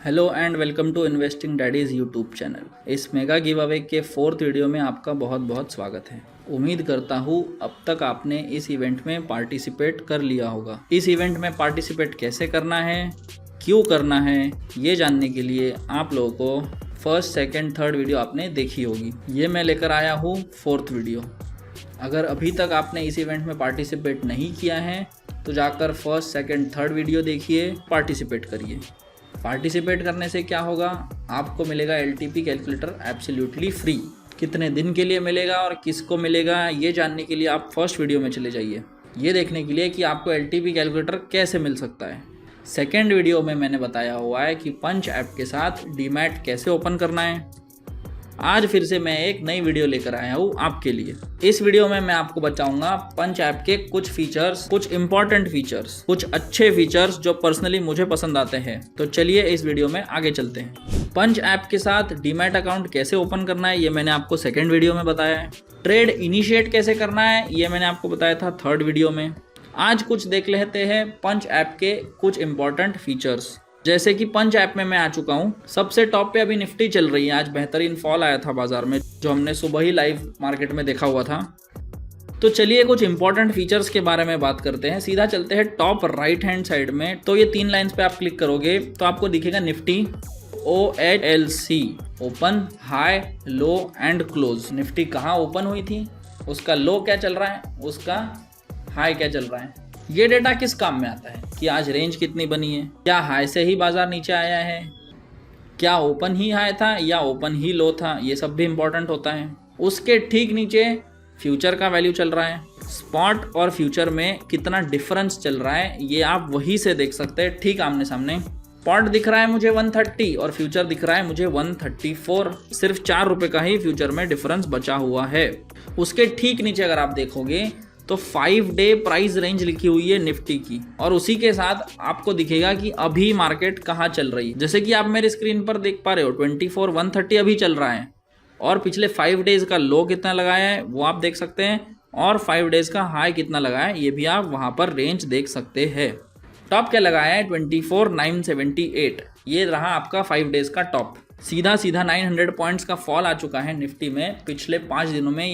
Hello and welcome to Investing Daddy's YouTube channel. इस mega give away के 4th video में आपका बहुत बहुत स्वागत है। उम्मीद करता हूँ अब तक आपने इस इवेंट में पार्टिसिपेट कर लिया होगा। इस इवेंट में पार्टिसिपेट कैसे करना है, क्यों करना है, ये जानने के लिए आप लोगों को फर्स्ट, सेकंड, थर्ड वीडियो आपने देखी होगी। ये मैं लेकर आया हूँ 4th वीडियो। अगर अभी तक आपने इस इवेंट में पार्टिसिपेट नहीं किया है तो जाकर फर्स्ट, सेकंड, थर्ड वीडियो देखिए, पार्टिसिपेट करिए। पार्टिसिपेट करने से क्या होगा, आपको मिलेगा LTP कैलकुलेटर एब्सोल्युटली फ्री। कितने दिन के लिए मिलेगा और किसको मिलेगा ये जानने के लिए आप फर्स्ट वीडियो में चले जाइए, ये देखने के लिए कि आपको LTP कैलकुलेटर कैसे मिल सकता है। सेकेंड वीडियो में मैंने बताया हुआ है कि पंच ऐप के साथ डीमैट कैसे ओपन करना है। आज फिर से मैं एक नई वीडियो लेकर आया हूँ आपके लिए। इस वीडियो में मैं आपको बताऊंगा पंच ऐप के कुछ फीचर्स, कुछ इंपॉर्टेंट फीचर्स, कुछ अच्छे फीचर्स जो पर्सनली मुझे पसंद आते हैं। तो चलिए इस वीडियो में आगे चलते हैं। पंच ऐप के साथ डीमैट अकाउंट कैसे ओपन करना है ये मैंने आपको सेकेंड वीडियो में बताया है। ट्रेड इनिशिएट कैसे करना है ये मैंने आपको बताया था थर्ड वीडियो में। आज कुछ देख लेते हैं पंच ऐप के कुछ इंपॉर्टेंट फीचर्स। जैसे कि पंच ऐप में मैं आ चुका हूँ। सबसे टॉप पे अभी निफ्टी चल रही है। आज बेहतरीन फॉल आया था बाजार में, जो हमने सुबह ही लाइव मार्केट में देखा हुआ था। तो चलिए कुछ इंपॉर्टेंट फीचर्स के बारे में बात करते हैं। सीधा चलते हैं टॉप राइट हैंड साइड में। तो ये 3 लाइंस पे आप क्लिक करोगे तो आपको दिखेगा Nifty OHLC, open, high, low and close. Nifty कहाँ ओपन हुई थी, उसका लो क्या चल रहा है, उसका हाई क्या चल रहा है। ये डेटा किस काम में आता है कि आज रेंज कितनी बनी है, क्या हाई से ही बाजार नीचे आया है, क्या ओपन ही हाई था या ओपन ही लो था, ये सब भी इंपॉर्टेंट होता है। उसके ठीक नीचे फ्यूचर का वैल्यू चल रहा है। स्पॉट और फ्यूचर में कितना डिफरेंस चल रहा है ये आप वहीं से देख सकते हैं, ठीक आमने सामने। स्पॉट दिख रहा है मुझे 130 और फ्यूचर दिख रहा है मुझे 134। सिर्फ 4 रुपये का ही फ्यूचर में डिफरेंस बचा हुआ है। उसके ठीक नीचे अगर आप देखोगे तो 5 डे प्राइस रेंज लिखी हुई है निफ्टी की, और उसी के साथ आपको दिखेगा कि अभी मार्केट कहाँ चल रही है। जैसे कि आप मेरे स्क्रीन पर देख पा रहे हो 24,130 अभी चल रहा है, और पिछले 5 डेज का लो कितना लगाया है वो आप देख सकते हैं, और 5 डेज का हाई कितना लगाया है ये भी आप वहाँ पर रेंज देख सकते हैं। टॉप क्या लगाया है 24,978, ये रहा आपका 5 डेज का टॉप। सीधा 900 पॉइंट्स का फॉल आ चुका है निफ्टी में पिछले 5 दिनों में।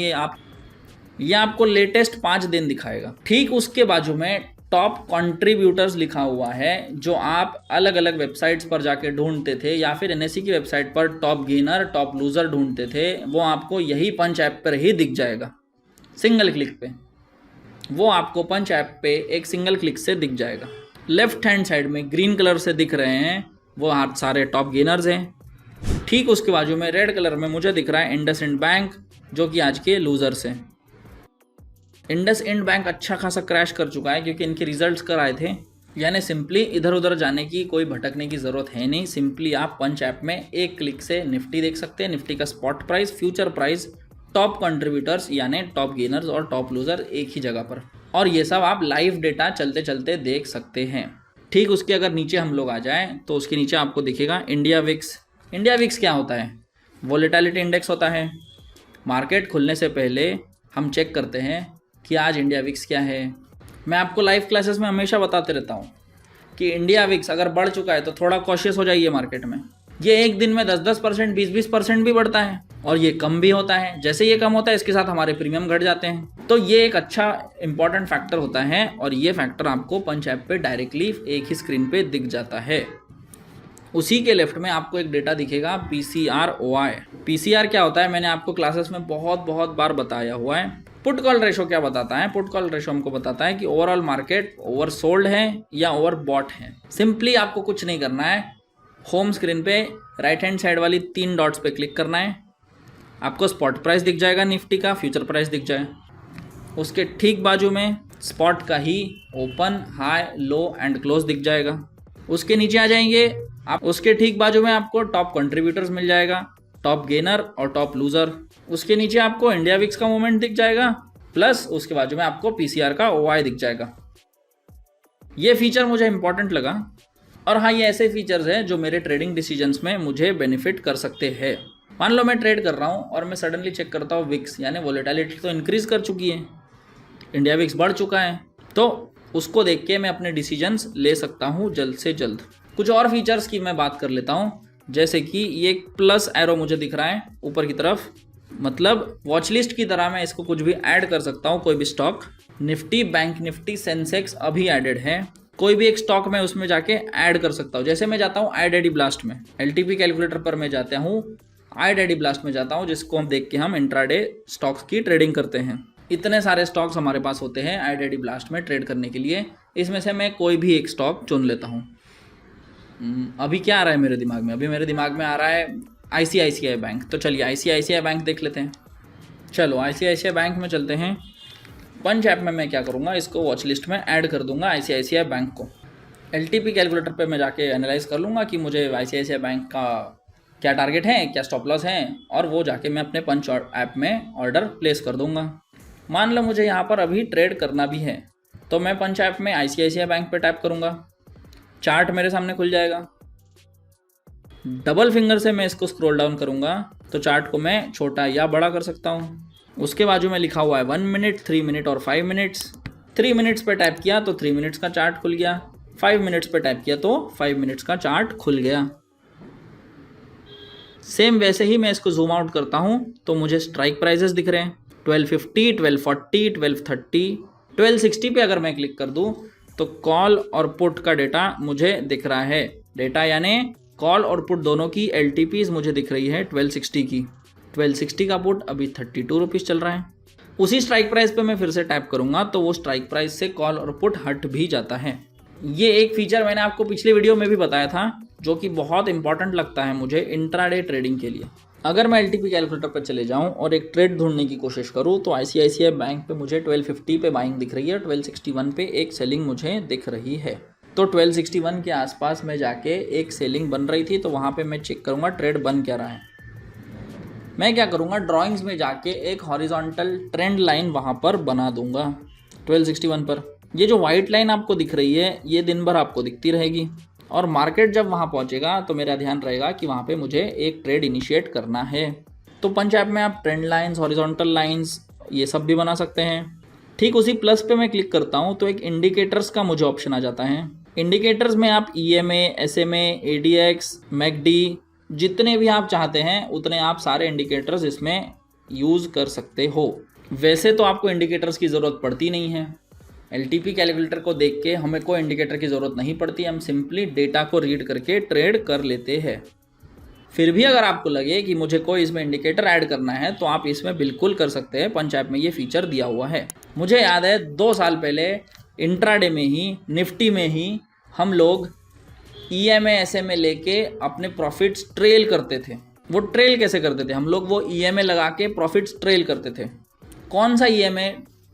ये आपको लेटेस्ट 5 दिन दिखाएगा। ठीक उसके बाजू में टॉप कंट्रीब्यूटर्स लिखा हुआ है, जो आप अलग अलग वेबसाइट्स पर जाके ढूंढते थे या फिर NSE की वेबसाइट पर टॉप गेनर, टॉप लूजर ढूंढते थे, वो आपको यही पंच ऐप पर ही दिख जाएगा सिंगल क्लिक पे। वो आपको पंच ऐप पे एक सिंगल क्लिक से दिख जाएगा। लेफ्ट हैंड साइड में ग्रीन कलर से दिख रहे हैं वो सारे टॉप गेनर्स हैं। ठीक उसके बाजू में रेड कलर में मुझे दिख रहा है इंडसइंड बैंक, जो कि आज के लूजर्स हैं। इंडसइंड बैंक अच्छा खासा क्रैश कर चुका है क्योंकि इनके रिजल्ट्स कर आए थे। यानी सिंपली इधर उधर जाने की, कोई भटकने की ज़रूरत है नहीं। सिंपली आप पंच ऐप में एक क्लिक से निफ्टी देख सकते हैं, निफ्टी का spot price, future price, top contributors यानी टॉप गेनर्स और टॉप लूजर एक ही जगह पर, और ये सब आप लाइव डेटा चलते चलते देख सकते हैं। ठीक उसके अगर नीचे हम लोग आ जाएँ तो उसके नीचे आपको दिखेगा इंडिया विक्स। इंडिया विक्स क्या होता है, वोलेटिलिटी इंडेक्स होता है। मार्केट खुलने से पहले हम चेक करते हैं कि आज इंडिया विक्स क्या है। मैं आपको लाइव क्लासेस में हमेशा बताते रहता हूँ कि इंडिया विक्स अगर बढ़ चुका है तो थोड़ा कॉशियस हो जाइए मार्केट में। ये एक दिन में 10-10%, 20-20% भी बढ़ता है, और ये कम भी होता है। जैसे ये कम होता है इसके साथ हमारे प्रीमियम घट जाते हैं। तो ये एक अच्छा इंपॉर्टेंट फैक्टर होता है, और ये फैक्टर आपको पंच ऐप पे डायरेक्टली एक ही स्क्रीन पे दिख जाता है। उसी के लेफ्ट में आपको एक डेटा दिखेगा PCR OI। PCR क्या होता है मैंने आपको क्लासेस में बहुत बार बताया हुआ है। पुट कॉल रेशो क्या बताता है, पुट कॉल रेशो हमको बताता है कि ओवरऑल मार्केट ओवर सोल्ड है या ओवर बॉट है। सिंपली आपको कुछ नहीं करना है, होम स्क्रीन पे राइट हैंड साइड वाली 3 डॉट्स पे क्लिक करना है। आपको स्पॉट प्राइस दिख जाएगा निफ्टी का, फ्यूचर प्राइस दिख जाए। उसके ठीक बाजू में स्पॉट का ही open, high, low and close दिख जाएगा। उसके नीचे आ जाएंगे आप, उसके ठीक बाजू में आपको टॉप कंट्रीब्यूटर्स मिल जाएगा, टॉप गेनर और टॉप लूजर। उसके नीचे आपको इंडिया विक्स का मूवमेंट दिख जाएगा, प्लस उसके बाजू में आपको PCR का OI दिख जाएगा। ये फीचर मुझे इंपॉर्टेंट लगा, और हाँ ये ऐसे फीचर्स हैं जो मेरे ट्रेडिंग डिसीजंस में मुझे बेनिफिट कर सकते हैं। मान लो मैं ट्रेड कर रहा हूँ और मैं सडनली चेक करता हूँ विक्स, यानी वोलेटिलिटी तो इंक्रीज कर चुकी है, इंडिया विक्स बढ़ चुका है, तो उसको देख के मैं अपने डिसीजंस ले सकता हूँ जल्द से जल्द। कुछ और फीचर्स की मैं बात कर लेता हूँ, जैसे कि ये एक प्लस एरो मुझे दिख रहा है ऊपर की तरफ, मतलब वॉच लिस्ट की तरह मैं इसको कुछ भी ऐड कर सकता हूँ, कोई भी stock. Nifty, bank Nifty, Sensex अभी एडेड है, कोई भी एक स्टॉक मैं उसमें जाके ऐड कर सकता हूँ। जैसे मैं जाता हूँ iDaddy Blast में, LTP कैलकुलेटर पर मैं जाता हूँ, iDaddy Blast में जाता हूँ, जिसको हम देख के हम इंट्राडे स्टॉक्स की ट्रेडिंग करते हैं। इतने सारे स्टॉक्स हमारे पास होते हैं iDaddy Blast में ट्रेड करने के लिए, इसमें से मैं कोई भी एक स्टॉक चुन लेता हूँ। अभी क्या आ रहा है मेरे दिमाग में? अभी मेरे दिमाग में आ रहा है ICICI बैंक। तो चलिए ICICI बैंक देख लेते हैं। चलो ICICI बैंक में चलते हैं। पंच ऐप में मैं क्या करूँगा, इसको वॉच लिस्ट में ऐड कर दूंगा ICICI बैंक को। LTP कैलकुलेटर पे मैं जाके एनालाइज कर लूँगा कि मुझे ICICI बैंक का क्या टारगेट है, क्या स्टॉप लॉस है, और वो जाके मैं अपने पंच ऐप में ऑर्डर प्लेस कर दूंगा। मान लो मुझे यहाँ पर अभी ट्रेड करना भी है, तो मैं पंच ऐप में ICICI बैंक पे टैप करूँगा, चार्ट मेरे सामने खुल जाएगा। डबल फिंगर से मैं इसको स्क्रॉल डाउन करूँगा तो चार्ट को मैं छोटा या बड़ा कर सकता हूँ। उसके बाजू में लिखा हुआ है 1 मिनट, 3 मिनट और 5 मिनट्स। 3 मिनट्स पे टैप किया तो 3 मिनट्स का चार्ट खुल गया, 5 मिनट्स पे टैप किया तो 5 मिनट्स का चार्ट खुल गया। सेम वैसे ही मैं इसको जूम आउट करता हूँ तो मुझे स्ट्राइक प्राइजेस दिख रहे हैं, 1250, 1240, 1230, 1260 पे अगर मैं क्लिक कर दूँ तो कॉल और पुट का डेटा मुझे दिख रहा है। डेटा यानी कॉल और पुट दोनों की LTPs मुझे दिख रही है 1260 की। 1260 का पुट अभी 32 रुपीज़ चल रहा है। उसी स्ट्राइक प्राइस पे मैं फिर से टैप करूंगा तो वो स्ट्राइक प्राइस से कॉल और पुट हट भी जाता है। ये एक फीचर मैंने आपको पिछले वीडियो में भी बताया था, जो कि बहुत इंपॉर्टेंट लगता है मुझे इंट्राडे ट्रेडिंग के लिए। अगर मैं LTP कैलकुलेटर पर चले जाऊं और एक ट्रेड ढूंढने की कोशिश करूं तो ICICI बैंक पे मुझे 1250 पे बाइंग दिख रही है, 1261 पे एक सेलिंग मुझे दिख रही है। तो 1261 के आसपास में जाके एक सेलिंग बन रही थी, तो वहाँ पे मैं चेक करूँगा ट्रेड बन क्या रहा है। मैं क्या करूँगा, ड्राइंग्स में जाके एक हॉरिजॉन्टल ट्रेंड लाइन वहाँ पर बना दूंगा 1261 पर। ये जो वाइट लाइन आपको दिख रही है ये दिन भर आपको दिखती रहेगी, और मार्केट जब वहाँ पहुँचेगा तो मेरा ध्यान रहेगा कि वहाँ पे मुझे एक ट्रेड इनिशिएट करना है। तो पंच ऐप में आप ट्रेंड लाइन्स, हॉरिजॉन्टल लाइन्स ये सब भी बना सकते हैं। ठीक उसी प्लस पे मैं क्लिक करता हूँ तो एक इंडिकेटर्स का मुझे ऑप्शन आ जाता है। इंडिकेटर्स में आप EMA, SMA, ADX, MACD जितने भी आप चाहते हैं उतने आप सारे इंडिकेटर्स इसमें यूज़ कर सकते हो। वैसे तो आपको इंडिकेटर्स की ज़रूरत पड़ती नहीं है, LTP कैलकुलेटर को देख के हमें कोई इंडिकेटर की ज़रूरत नहीं पड़ती, हम सिंपली डेटा को रीड करके ट्रेड कर लेते हैं। फिर भी अगर आपको लगे कि मुझे कोई इसमें इंडिकेटर ऐड करना है तो आप इसमें बिल्कुल कर सकते हैं, पंच ऐप में ये फीचर दिया हुआ है। मुझे याद है 2 साल पहले इंट्राडे में ही, निफ्टी में ही हम लोग EMA, SMA लेके अपने प्रॉफिट्स ट्रेल करते थे। वो ट्रेल कैसे करते थे? हम लोग वो EMA लगा के प्रॉफिट्स ट्रेल करते थे। कौन सा EMA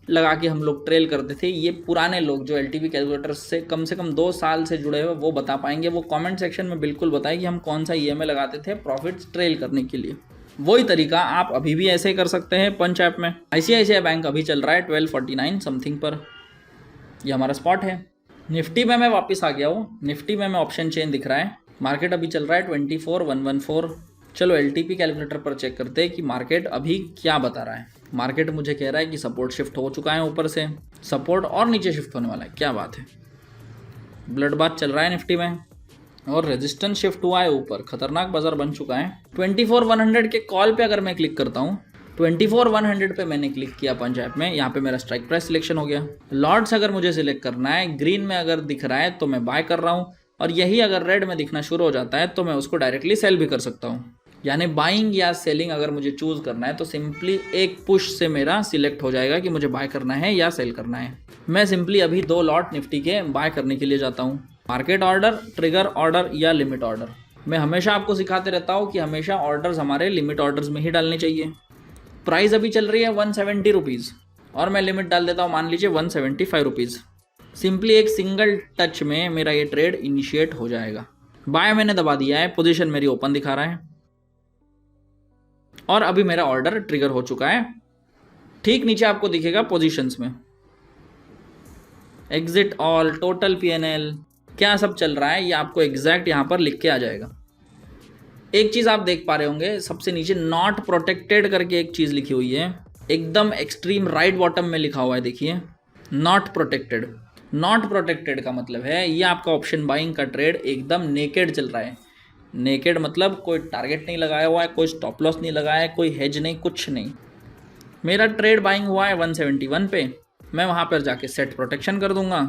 लगा के हम लोग ट्रेल करते थे, ये पुराने लोग जो LTP कैलकुलेटर से कम 2 साल से जुड़े हुए वो बता पाएंगे। वो कमेंट सेक्शन में बिल्कुल बताएं कि हम कौन सा EMA लगाते थे प्रॉफिट्स ट्रेल करने के लिए। वही तरीका आप अभी भी ऐसे कर सकते हैं पंच ऐप में। ICICI बैंक अभी चल रहा है 1249 समथिंग पर, ये हमारा स्पॉट है। निफ्टी में मैं वापस आ गया हूँ। निफ्टी में मैं ऑप्शन चेन दिख रहा है, मार्केट अभी चल रहा है 24114। चलो LTP कैलकुलेटर पर चेक करते हैं कि मार्केट अभी क्या बता रहा है। मार्केट मुझे कह रहा है कि सपोर्ट शिफ्ट हो चुका है, ऊपर से सपोर्ट और नीचे शिफ्ट होने वाला है। क्या बात है, ब्लड बाथ चल रहा है निफ्टी में, और रेजिस्टेंस शिफ्ट हुआ है ऊपर, खतरनाक बाजार बन चुका है। 24100 के कॉल पे अगर मैं क्लिक करता हूँ, 24100 पे मैंने क्लिक किया पंच ऐप में, यहाँ पे मेरा स्ट्राइक प्राइस सिलेक्शन हो गया। लॉट्स अगर मुझे सिलेक्ट करना है, ग्रीन में अगर दिख रहा है तो मैं बाय कर रहा हूँ, और यही अगर रेड में दिखना शुरू हो जाता है तो मैं उसको डायरेक्टली सेल भी कर सकता हूँ। यानी बाइंग या सेलिंग अगर मुझे चूज करना है तो सिंपली एक पुश से मेरा सिलेक्ट हो जाएगा कि मुझे बाय करना है या सेल करना है। मैं सिंपली अभी 2 लॉट निफ्टी के बाय करने के लिए जाता हूँ। मार्केट ऑर्डर, ट्रिगर ऑर्डर या लिमिट ऑर्डर। मैं हमेशा आपको सिखाते रहता हूँ कि हमेशा ऑर्डर्स हमारे लिमिट ऑर्डर्स में ही डालने चाहिए। प्राइस अभी चल रही है 170 रुपीज़ और मैं लिमिट डाल देता हूँ मान लीजिए 175 रुपीज़। सिंपली एक सिंगल टच में मेरा ये ट्रेड इनिशिएट हो जाएगा। बाय मैंने दबा दिया है, पोजीशन मेरी ओपन दिखा रहा है, और अभी मेरा ऑर्डर ट्रिगर हो चुका है। ठीक नीचे आपको दिखेगा पोजीशंस में एग्जिट ऑल, टोटल PNL क्या सब चल रहा है, ये आपको एग्जैक्ट यहाँ पर लिख के आ जाएगा। एक चीज़ आप देख पा रहे होंगे, सबसे नीचे नॉट प्रोटेक्टेड करके एक चीज़ लिखी हुई है, एकदम एक्सट्रीम राइट बॉटम में लिखा हुआ है, देखिए नॉट प्रोटेक्टेड। नॉट प्रोटेक्टेड का मतलब है ये आपका ऑप्शन बाइंग का ट्रेड एकदम नेकेड चल रहा है। नेकेड मतलब कोई टारगेट नहीं लगाया हुआ है, कोई स्टॉप लॉस नहीं लगाया है, कोई हेज नहीं, कुछ नहीं। मेरा ट्रेड बाइंग हुआ है 171 पे, मैं वहाँ पर जाके सेट प्रोटेक्शन कर दूंगा।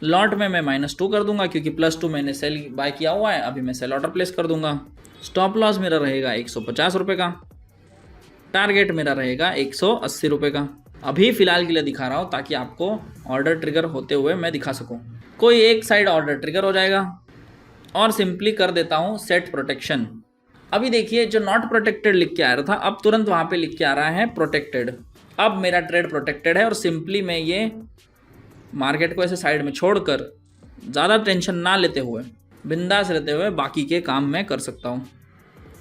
लॉट में मैं -2 कर दूंगा क्योंकि +2 मैंने सेल बाय किया हुआ है, अभी मैं सेल ऑर्डर प्लेस कर दूंगा। स्टॉप लॉस मेरा रहेगा 150 रुपये का, टारगेट मेरा रहेगा 180 रुपये का। अभी फ़िलहाल के लिए दिखा रहा हूँ ताकि आपको ऑर्डर ट्रिगर होते हुए मैं दिखा सकूँ। कोई एक साइड ऑर्डर ट्रिगर हो जाएगा और सिंपली कर देता हूँ सेट प्रोटेक्शन। अभी देखिए जो नॉट प्रोटेक्टेड लिख के आ रहा था अब तुरंत वहाँ पे लिख के आ रहा है प्रोटेक्टेड। अब मेरा ट्रेड प्रोटेक्टेड है और सिंपली मैं ये मार्केट को ऐसे साइड में छोड़कर ज़्यादा टेंशन ना लेते हुए बिंदास रहते हुए बाकी के काम मैं कर सकता हूँ,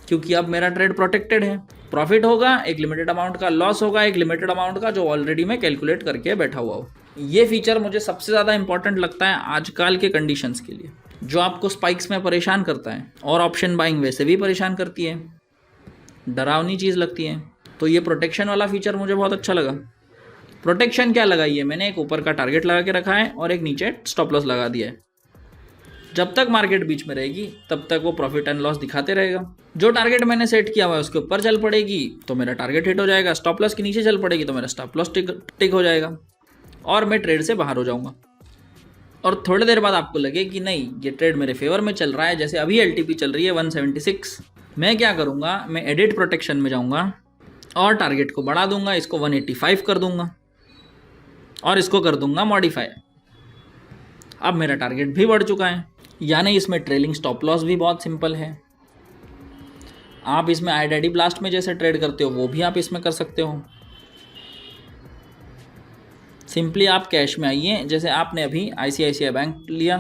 क्योंकि अब मेरा ट्रेड प्रोटेक्टेड है। प्रॉफिट होगा एक लिमिटेड अमाउंट का, लॉस होगा एक लिमिटेड अमाउंट का, जो ऑलरेडी मैं कैलकुलेट करके बैठा हुआ हूँ। ये फीचर मुझे सबसे ज़्यादा इंपॉर्टेंट लगता है आजकल के कंडीशंस के लिए, जो आपको स्पाइक्स में परेशान करता है और ऑप्शन बाइंग वैसे भी परेशान करती है, डरावनी चीज़ लगती है। तो ये प्रोटेक्शन वाला फीचर मुझे बहुत अच्छा लगा। प्रोटेक्शन क्या लगाई है मैंने, एक ऊपर का टारगेट लगा के रखा है और एक नीचे स्टॉप लॉस लगा दिया है। जब तक मार्केट बीच में रहेगी तब तक वो प्रॉफिट एंड लॉस दिखाते रहेगा। जो टारगेट मैंने सेट किया हुआ है उसके ऊपर चल पड़ेगी तो मेरा टारगेट हिट हो जाएगा, स्टॉप लॉस के नीचे चल पड़ेगी तो मेरा स्टॉप लॉस टिक हो जाएगा और मैं ट्रेड से बाहर हो जाऊंगा। और थोड़ी देर बाद आपको लगे कि नहीं ये ट्रेड मेरे फेवर में चल रहा है, जैसे अभी LTP चल रही है 176, मैं क्या करूँगा, मैं एडिट प्रोटेक्शन में जाऊँगा और टारगेट को बढ़ा दूंगा, इसको 185 कर दूंगा और इसको कर दूंगा मॉडिफाई। अब मेरा टारगेट भी बढ़ चुका है, यानी इसमें ट्रेलिंग स्टॉप लॉस भी बहुत सिंपल है। आप इसमें आईडैडी ब्लास्ट में जैसे ट्रेड करते हो वो भी आप इसमें कर सकते हो। सिंपली आप कैश में आइए, जैसे आपने अभी ICICI बैंक लिया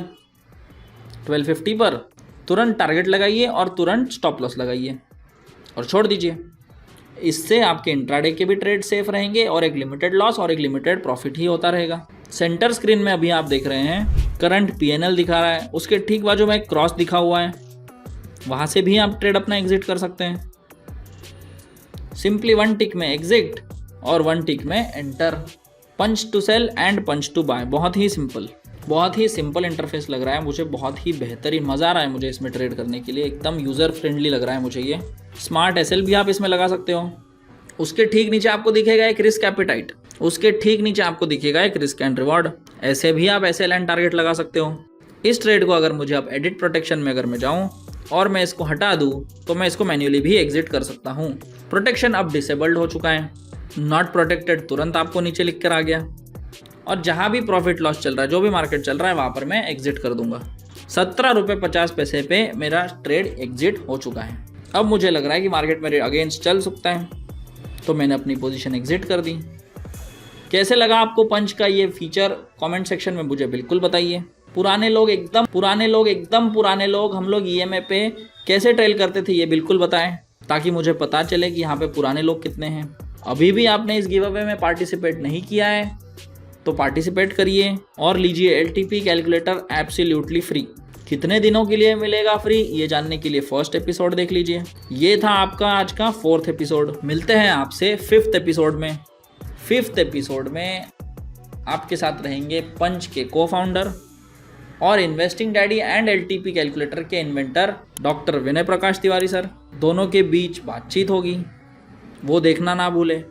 1250 पर, तुरंत टारगेट लगाइए और तुरंत स्टॉप लॉस लगाइए और छोड़ दीजिए। इससे आपके इंट्राडे के भी ट्रेड सेफ रहेंगे और एक लिमिटेड लॉस और एक लिमिटेड प्रॉफिट ही होता रहेगा। सेंटर स्क्रीन में अभी आप देख रहे हैं करंट PNL दिखा रहा है, उसके ठीक बाजू में एक क्रॉस दिखा हुआ है, वहाँ से भी आप ट्रेड अपना एग्जिट कर सकते हैं। सिंपली 1 टिक में एग्जिट और 1 टिक में enter, punch to sell and punch to buy. बहुत ही सिंपल इंटरफेस लग रहा है मुझे, बहुत ही बेहतरीन, मज़ा आ रहा है मुझे इसमें ट्रेड करने के लिए, एकदम यूज़र फ्रेंडली लग रहा है मुझे ये। स्मार्ट SL भी आप इसमें लगा सकते हो। उसके ठीक नीचे आपको दिखेगा एक रिस्क एपेटाइट, उसके ठीक नीचे आपको दिखेगा एक रिस्क एंड रिवॉर्ड, ऐसे भी आप SL एंड टारगेट लगा सकते हो। इस ट्रेड को अगर मुझे अब एडिट प्रोटेक्शन में अगर मैं जाऊँ और मैं इसको हटा दूँ तो मैं इसको मैन्युअली भी एग्जिट कर सकता हूँ। प्रोटेक्शन अब डिसेबल्ड हो चुका है, नॉट प्रोटेक्टेड तुरंत आपको नीचे लिख कर आ गया और जहाँ भी प्रॉफिट लॉस चल रहा है, जो भी मार्केट चल रहा है वहाँ पर मैं एग्जिट कर दूंगा। 17.50 रुपये पे मेरा ट्रेड एग्जिट हो चुका है। अब मुझे लग रहा है कि मार्केट मेरे अगेंस्ट चल सकता है तो मैंने अपनी पोजीशन एग्जिट कर दी। कैसे लगा आपको पंच का ये फीचर, कमेंट सेक्शन में मुझे बिल्कुल बताइए। पुराने लोग हम लोग EMA पे कैसे ट्रेल करते थे ये बिल्कुल बताएं, ताकि मुझे पता चले कि यहाँ पे पुराने लोग कितने हैं। अभी भी आपने इस गिव अवे में पार्टिसिपेट नहीं किया है तो पार्टिसिपेट करिए और लीजिए LTP कैलकुलेटर एब्सोल्युटली फ्री। कितने दिनों के लिए मिलेगा फ्री ये जानने के लिए फर्स्ट एपिसोड देख लीजिए। ये था आपका आज का 4th एपिसोड। मिलते हैं आपसे 5th एपिसोड में। 5th एपिसोड में आपके साथ रहेंगे पंच के को-फाउंडर और investing daddy and LTP calculator के इन्वेंटर डॉक्टर विनय प्रकाश तिवारी सर। दोनों के बीच बातचीत होगी, वो देखना ना भूले।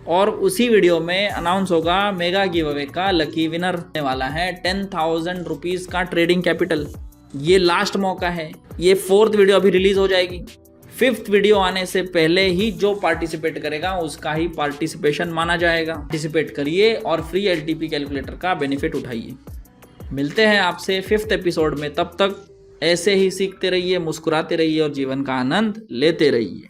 और उसी वीडियो में अनाउंस होगा मेगा गिव अवे का लकी विनर होने वाला है 10,000 रुपीज़ का ट्रेडिंग कैपिटल। ये लास्ट मौका है। ये 4th वीडियो अभी रिलीज हो जाएगी। 5th वीडियो आने से पहले ही जो पार्टिसिपेट करेगा उसका ही पार्टिसिपेशन माना जाएगा। पार्टिसिपेट करिए और फ्री LTP कैलकुलेटर का बेनिफिट उठाइए। मिलते हैं आपसे 5th एपिसोड में। तब तक ऐसे ही सीखते रहिए, मुस्कुराते रहिए और जीवन का आनंद लेते रहिए।